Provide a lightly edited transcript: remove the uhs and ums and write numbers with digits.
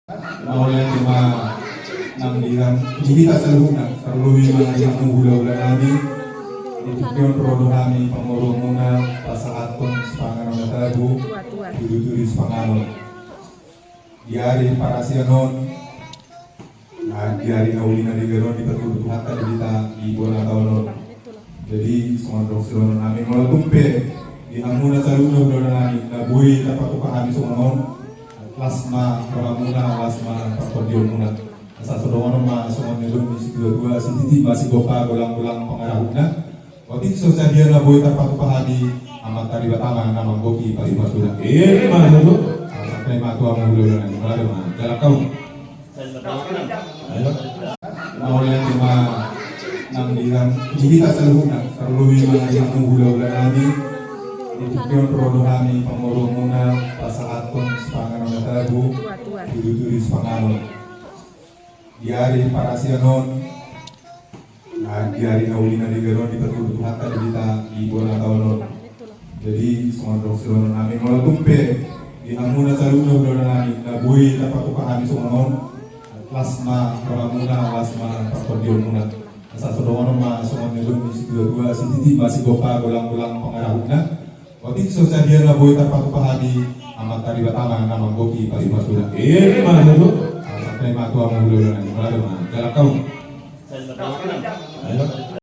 Maulan cuma nang bilang kita saluna perlu mga yang menghula-hula namin itu produk kami pengurung muna pasahaton sepanganon na tago tuloy-tuloy sepanganon diari para siyanon diari na uli na ligaron di patutup hatta di kita ibu na taonon jadi semua selalu namin mga tumpe dinamuna saluna udah namin nabuhi dapat kami sumanon plasma muna plasma pakordion muna sa sodongan mga sungon nilun si dua-dua si titi masih gopa gulang-gulang pengarahut na waktu itu sosial dia na boy tapat pahadi amat tadi batama nama goki pari masura mana itu sampai matua mulu na ni malado na galak kau ayo mau yang cuma nang bilang kita saluna perlu mga yang menghula-hula namin itu produk kami pengurung muna pasahaton sepanganon na tago tuloy-tuloy sepanganon diari para siyanon diari na uli na ligaron di patutup hatta di kita ibu na taonon jadi semua selalu namin mga tumpe dinamuna saluna udah namin nabuhi dapat kami sumanon plasma muna plasma pakordion muna sa sodongan mga sungon nilun si dua-dua si titi masih gopa gulang-gulang pengarahut na waktu itu sosial dia na boy tapat pahadi amat tadi batama nama goki pari masura mana itu sampai matua mulu na ni malado na galak kau ayo